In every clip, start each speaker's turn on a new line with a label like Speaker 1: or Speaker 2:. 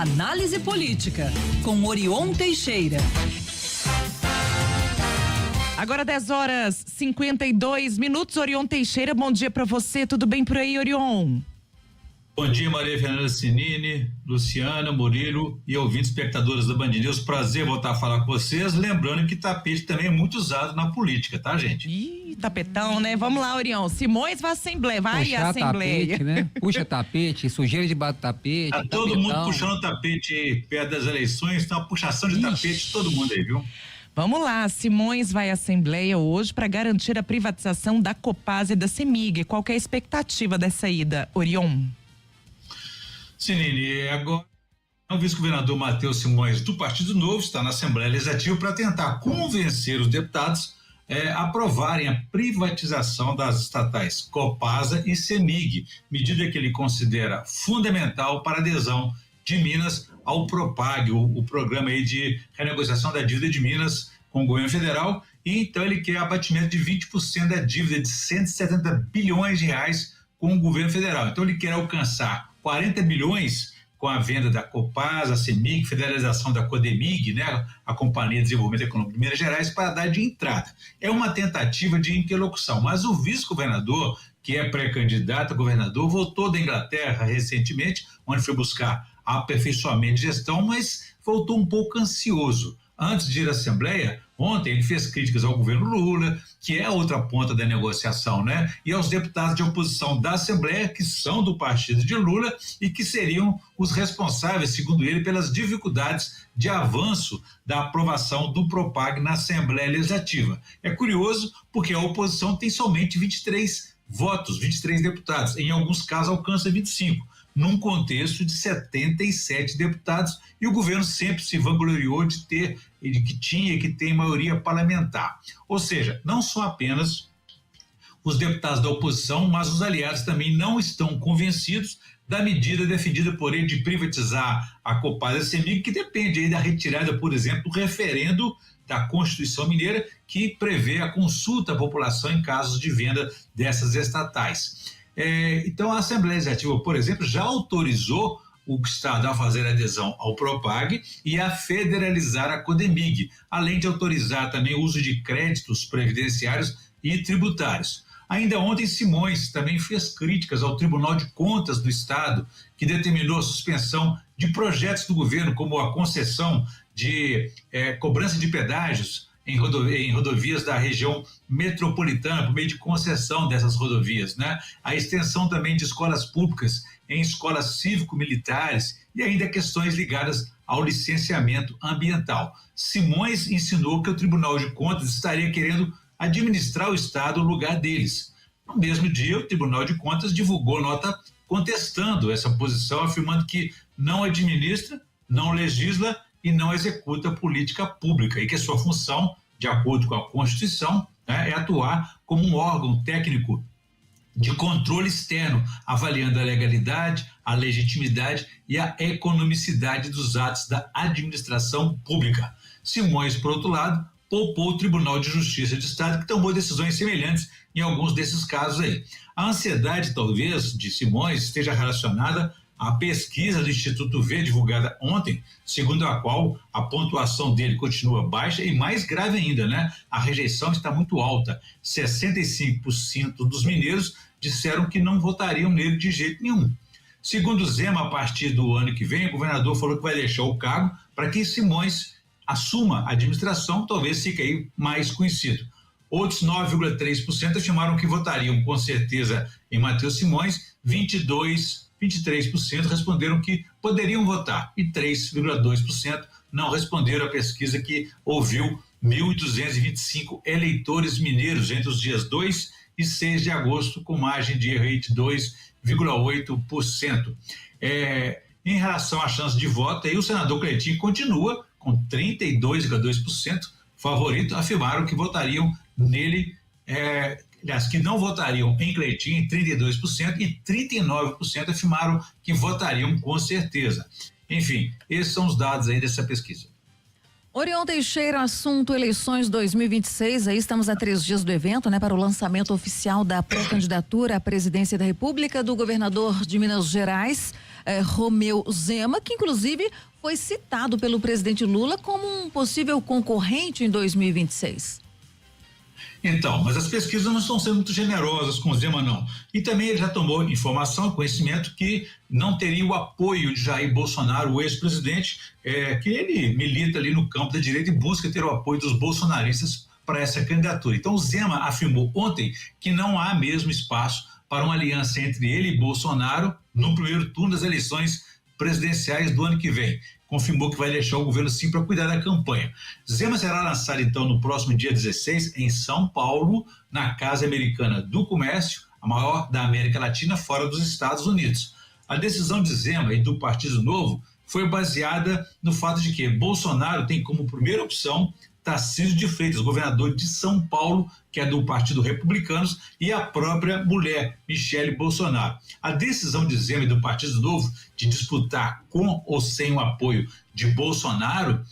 Speaker 1: Análise política com Orion Teixeira.
Speaker 2: Agora 10h52, Orion Teixeira, bom dia pra você, tudo bem por aí, Orion?
Speaker 3: Bom dia, Maria Fernanda Cinini, Luciana, Murilo e ouvintes espectadores da Band News. Prazer voltar a falar com vocês. Lembrando que tapete também é muito usado na política, tá, gente?
Speaker 2: Ih, tapetão, né? Vamos lá, Orion. Simões vai à Assembleia, vai à Assembleia.
Speaker 4: Tapete, né? Puxa tapete, sujeira debaixo do tapete.
Speaker 3: Tá todo mundo puxando o tapete perto das eleições, tá uma puxação de tapete de todo mundo aí, viu?
Speaker 2: Vamos lá, Simões vai à Assembleia hoje para garantir a privatização da Copasa e da CEMIG. Qual que é a expectativa dessa ida, Orion?
Speaker 3: Cinini, agora o vice-governador Matheus Simões do Partido Novo está na Assembleia Legislativa para tentar convencer os deputados a aprovarem a privatização das estatais Copasa e CEMIG, medida que ele considera fundamental para a adesão de Minas ao Propag, o programa aí de renegociação da dívida de Minas com o governo federal, e então ele quer abatimento de 20% da dívida de 170 bilhões de reais com o governo federal. Então ele quer alcançar 40 bilhões com a venda da Copasa, a CEMIG, federalização da Codemig, né, a Companhia de Desenvolvimento Econômico de Minas Gerais, para dar de entrada. É uma tentativa de interlocução, mas o vice-governador, que é pré-candidato a governador, voltou da Inglaterra recentemente, onde foi buscar aperfeiçoamento de gestão, mas voltou um pouco ansioso. Antes de ir à Assembleia, ontem ele fez críticas ao governo Lula, que é a outra ponta da negociação, né? E aos deputados de oposição da Assembleia, que são do partido de Lula e que seriam os responsáveis, segundo ele, pelas dificuldades de avanço da aprovação do Propag na Assembleia Legislativa. É curioso porque a oposição tem somente 23 votos, 23 deputados, em alguns casos alcança 25. Num contexto de 77 deputados, e o governo sempre se vangloriou de que tinha e que tem maioria parlamentar. Ou seja, não são apenas os deputados da oposição, mas os aliados também não estão convencidos da medida defendida por ele de privatizar a Copasa e a CEMIG, que depende aí da retirada, por exemplo, do referendo da Constituição Mineira, que prevê a consulta à população em casos de venda dessas estatais. Então a Assembleia Legislativa, por exemplo, já autorizou o Estado a fazer adesão ao Propag e a federalizar a Codemig, além de autorizar também o uso de créditos previdenciários e tributários. Ainda ontem, Simões também fez críticas ao Tribunal de Contas do Estado, que determinou a suspensão de projetos do governo, como a concessão de cobrança de pedágios em rodovias da região metropolitana, por meio de concessão dessas rodovias, né? A extensão também de escolas públicas em escolas cívico-militares e ainda questões ligadas ao licenciamento ambiental. Simões insinuou que o Tribunal de Contas estaria querendo administrar o Estado no lugar deles. No mesmo dia, o Tribunal de Contas divulgou nota contestando essa posição, afirmando que não administra, não legisla e não executa política pública, e que a sua função, de acordo com a Constituição, né, é atuar como um órgão técnico de controle externo, avaliando a legalidade, a legitimidade e a economicidade dos atos da administração pública. Simões, por outro lado, poupou o Tribunal de Justiça de Estado, que tomou decisões semelhantes em alguns desses casos aí. A ansiedade, talvez, de Simões esteja relacionada à pesquisa do Instituto V, divulgada ontem, segundo a qual a pontuação dele continua baixa e, mais grave ainda, né? A rejeição está muito alta. 65% dos mineiros disseram que não votariam nele de jeito nenhum. Segundo o Zema, a partir do ano que vem, o governador falou que vai deixar o cargo para que Simões assuma a administração, talvez fique aí mais conhecido. Outros 9,3% afirmaram que votariam com certeza em Matheus Simões, 23% responderam que poderiam votar e 3,2% não responderam à pesquisa que ouviu 1.225 eleitores mineiros entre os dias 2 e 6 de agosto, com margem de erro de 2,8%. Em relação à chance de voto, aí o senador Cleitinho continua com 32,2%, favorito, afirmaram que votariam nele, que não votariam em Cleitinho, em 32%, e 39% afirmaram que votariam com certeza. Enfim, esses são os dados aí dessa pesquisa.
Speaker 1: Orion Teixeira, assunto eleições 2026, aí estamos a 3 dias do evento, né, para o lançamento oficial da pré-candidatura à presidência da República do governador de Minas Gerais. Romeu Zema, que inclusive foi citado pelo presidente Lula como um possível concorrente em 2026.
Speaker 3: Então, mas as pesquisas não estão sendo muito generosas com o Zema, não. E também ele já tomou informação, conhecimento que não teria o apoio de Jair Bolsonaro, o ex-presidente, que ele milita ali no campo da direita e busca ter o apoio dos bolsonaristas para essa candidatura. Então, o Zema afirmou ontem que não há mesmo espaço para uma aliança entre ele e Bolsonaro no primeiro turno das eleições presidenciais do ano que vem. Confirmou que vai deixar o governo sim para cuidar da campanha. Zema será lançado então no próximo dia 16 em São Paulo, na Casa Americana do Comércio, a maior da América Latina fora dos Estados Unidos. A decisão de Zema e do Partido Novo foi baseada no fato de que Bolsonaro tem como primeira opção Tarcísio de Freitas, governador de São Paulo, que é do Partido Republicanos, e a própria mulher, Michele Bolsonaro. A decisão de Zema e do Partido Novo de disputar com ou sem o apoio de Bolsonaro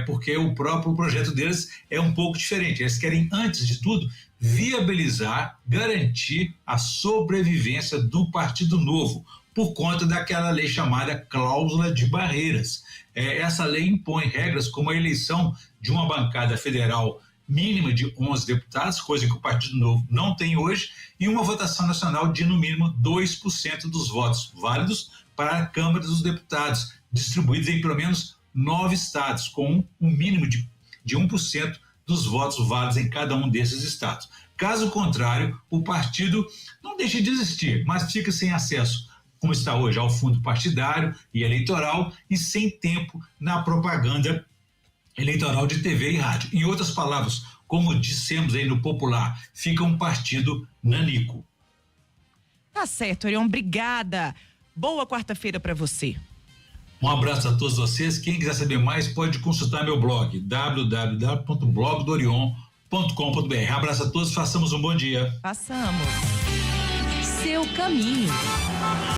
Speaker 3: porque o próprio projeto deles é um pouco diferente. Eles querem, antes de tudo, viabilizar, garantir a sobrevivência do Partido Novo, por conta daquela lei chamada cláusula de barreiras. Essa lei impõe regras como a eleição de uma bancada federal mínima de 11 deputados, coisa que o Partido Novo não tem hoje, e uma votação nacional de, no mínimo, 2% dos votos válidos para a Câmara dos Deputados, distribuídos em pelo menos 9 estados, com um mínimo de 1% dos votos válidos em cada um desses estados. Caso contrário, o partido não deixa de existir, mas fica sem acesso, como está hoje, ao fundo partidário e eleitoral, e sem tempo na propaganda eleitoral de TV e rádio. Em outras palavras, como dissemos aí no popular, fica um partido nanico.
Speaker 2: Tá certo, Orion, obrigada. Boa quarta-feira para você.
Speaker 3: Um abraço a todos vocês. Quem quiser saber mais pode consultar meu blog, www.blogdorion.com.br. Abraço a todos, façamos um bom dia.
Speaker 2: Passamos.
Speaker 1: Seu caminho.